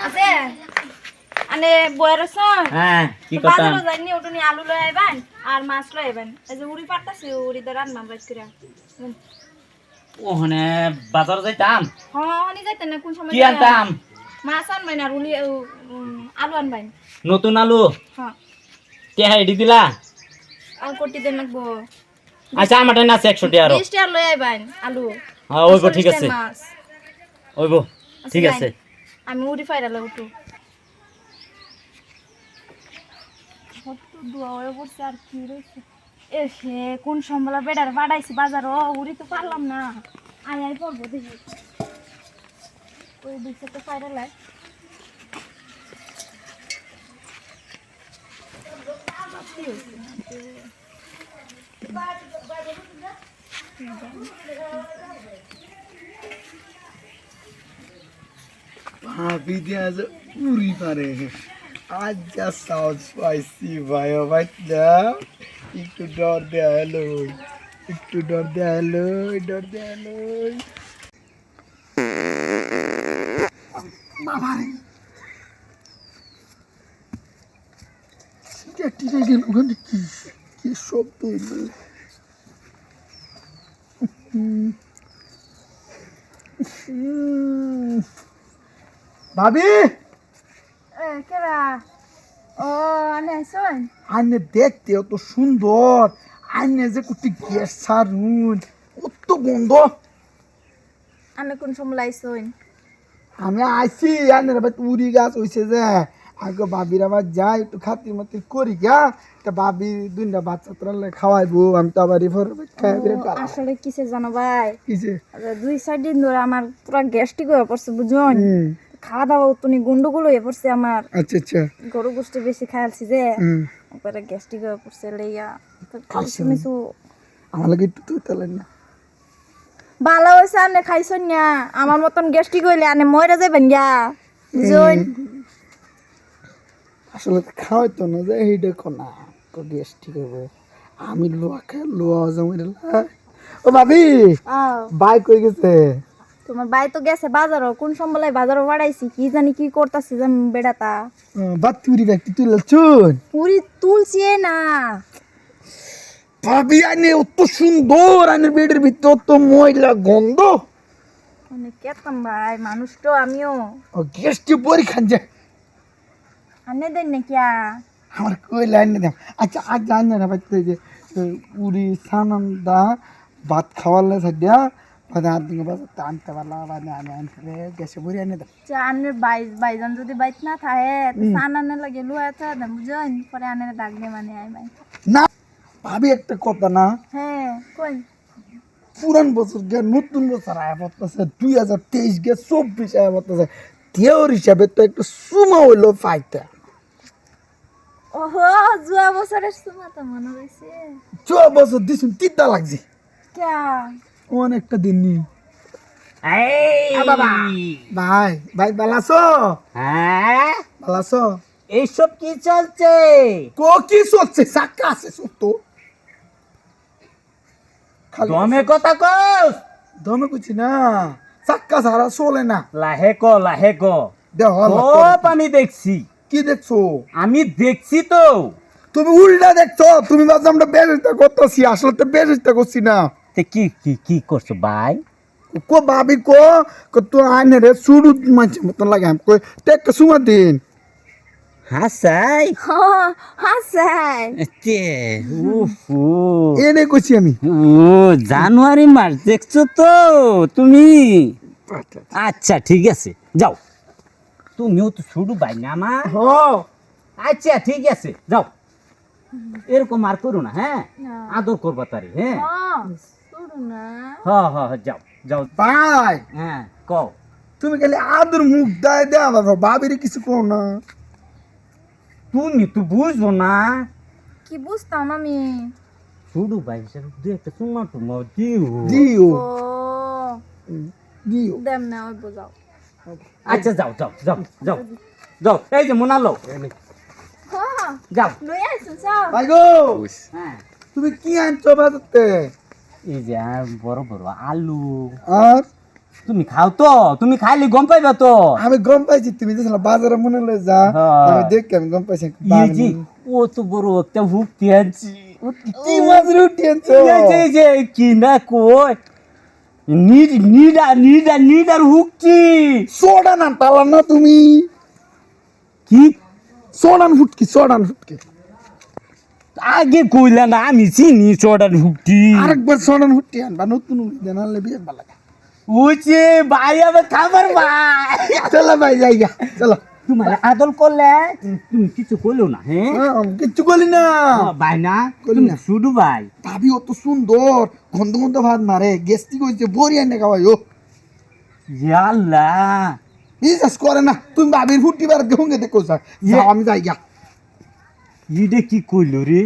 আছে আনে বয়রছ হ্যাঁ কি কথা বাজারও যাইনি ওটুনি আলু লই আইবেন আর মাছ লই আইবেন এই যে উড়ি পারতাছি উড়ি দে রান্না বাইত কইরা ওখানে বাজার যাইতাম হ্যাঁ হনি যাইতেন না কোন সময় কি আনতাম মাছ আনবেন আর উলি আলু আনবেন নতুন আলু হ্যাঁ কে হাইডি দিলা আর কোটি দেন লাগবো আচ্ছা আমার টাইম আছে 100 টাকা 20 টাকা লই আইবেন আলু হ্যাঁ ওইবো ঠিক আছে মাছ ওইবো ঠিক আছে আমি উড়ি ফাইরালে উঠু কত দুয়া হয়ে পড়ছে আর কি রয়েছে এ হে কোন সম্বলা বেড়ার বাড়াইছি বাজার ও উড়ি তো পারলাম না আই আই পড়বো দেখি ওই দিকে তো ফাইরালে भाभी दे आज पूरी पारे आज जा साउथ स्पाइसी भाई भाई ना একটু ডর দে হ্যালো একটু ডর দে হ্যালো ডর দে হ্যালো বাবা রে টিটা গেল ওখানে কি কি শব্দ হইলো ভাবি এ কেরা ও আনে আইছন আইনে দেখতে অত সুন্দর আইনে যে কুটি গ্যাস সারুন কত গন্ধ আনে কোন সময় আইছন আমি আইছি আইনের আবার উড়ি গাছ হইছে যে আগে ভাবির আবার যাই একটু খাতির মাতির করি গা তা ভাবি দুইটা বাচ্চা তোরা খাওয়াইবো আমি তো আবার এরপর খাই আসলে কিসে জানো ভাই কিসে 2-4 দিন ধরে আমার পুরো গ্যাস্ট্রিক হয়ে পড়ছে বুঝুন খাওয়া দাওয়া তুমি গন্ডগোল হয়ে পড়ছে আমার আচ্ছা আচ্ছা গরু গোষ্ঠী বেশি খাইছি যে একবারে গ্যাস্ট্রিক হয়ে পড়ছে লইয়া শুনেছো আমার লাগে একটু তো তাহলে না ভালো হয়েছে আনে খাইছন না আমার মতন গ্যাস্ট্রিক হইলে আনে মরে যাবেন গা বুঝুন আসলে খাওয়াইতো না যে এইটা কোনা গ্যাস ঠিক হবে আমি লোয়া খাই লোয়া জমে ও ভাবি বাই কই গেছে তোমার ভাই তো গেছে বাজারও কোন সম্বলাই বাজারও বাড়াইছি কি জানি কি করতাছি জানি বেড়াতা বাতুরি ব্যক্তি তুলে চুন পুরি তুলছি না ভাবি আনে অত সুন্দর আনে বেডের ভিতর অত ময়লা গন্ধ মানে কেতাম ভাই মানুষ তো আমিও ও গ্যাসটি বড়ি খান যায় আনে দেন নাকি আমার কই লাইন দাম আচ্ছা আজ জানি না ভাই যে পুরি সানন্দা ভাত খাওয়ালে সাদিয়া বাদে আর দিন বাদ টানতে পারলা বাদে আমি আনতে গ্যাসে বড়ি আনে দাম আনের বাইজন যদি বাইত না থাকে সান আনে লাগে লুয়া দাম বুঝুন পরে আনে ডাক দে মানে আই ভাই না ভাবি একটা কথা না হ্যাঁ কই পুরান বছর গে নতুন বছর আয়া পড়তেছে 2023 গে 24 আয়া পড়তেছে দেওর হিসাবে তো একটু সুমা হইলো ফাইটা ওহো জুয়া বছরের সময় তো মনে হইছে 4 বছর দিছুন তিতা লাগছে ক্যা অনেকটা দিন নি এই বাবা ভাই ভাই বালাসো হ্যাঁ বালাসো এইসব কি চলছে কো কি চলছে সাক্কা আছে সুতো খালি দমে কথা কস দমে কুছি না সাক্কা সারা চলে না লাহে ক দেহ সব আমি দেখছি কি দেখছো আমি দেখছি তো তুমি উল্টা দেখছো তুমি ভাবছো আমরা বেরেস্তা করতেছি আসলে তো বেরেস্তা করছি না তে কি কি কি করছো ভাই কো ভাবি কো তো আইনে রে সুরু মাছ মতন লাগে আমি কই টেক সুমা দিন হাসাই হাসাই তে উফু এনে কইছি আমি ও জানুয়ারি মাস দেখছো তো তুমি আচ্ছা ঠিক আছে যাও তুমিও তো শুরু ভাই না আমার হ আচ্ছা ঠিক আছে যাও এরকম আর করো না হ্যাঁ আদর করবা তারি হ্যাঁ শুরু না হ্যাঁ যাও যাও ভাই হ্যাঁ কও তুমি খালি আদর মুখ দায় দেয়া বাবা ভাবিরে কিছু কো না তুমি তো বুঝবো না কি বুঝতাম আমি শুরু ভাই হিসাবে দু একটা চুমা টুমা দিও দিও ও দিও দেম না ওই বুঝাও আচ্ছা যাও যাও যাও যাও যাও এই যে মোনা লো হ্যাঁ যাও লই আইছুন সব ভাই গো হ্যাঁ তুমি কি আনছো বাজাতে এই যে বড় বড় আলু আর তুমি খাও তো, তুমি খাইলে গম পাইবা তো। আমি গম পাইছি তুমি যে বাজারে মনে হলে যা হ্যাঁ। আমি দেখি আমি গম পাইছি এই যে ও তো বড় একটা হুকটি আনছি। কি মাছ রুটি আনছো এই যে কি না কই নিডার হুকটি। সোডা না পালা না তুমি কি সোডান ফুটকি আগে কইলা না, আমি চিনি চড়ার হুকটি। আরেকবার সোডান ফুটকি আনবা নতুন দেন আনলে বিয়ে ভালো লাগে ওছে ভাই আমার খাবার ভাই। চলো ভাই যাইগা চলো তোমার আদল করলে তুমি কিছু কইলো না। হ্যাঁ কিচ্ছু করলি না ভাই না কইলি তুমি না। শুধু ভাই ভাবি অত সুন্দর গন্ধ গন্ধ ভাত মারে গেস্টি কইছে বড়ি আনে খাওয়াই ও আল্লাহ বিশ্বাস করে না তুমি ভাবির ফুটি বার গেহুঙ্গে দেখো যাও আমি যাইগা ইডে কি কইলো রে?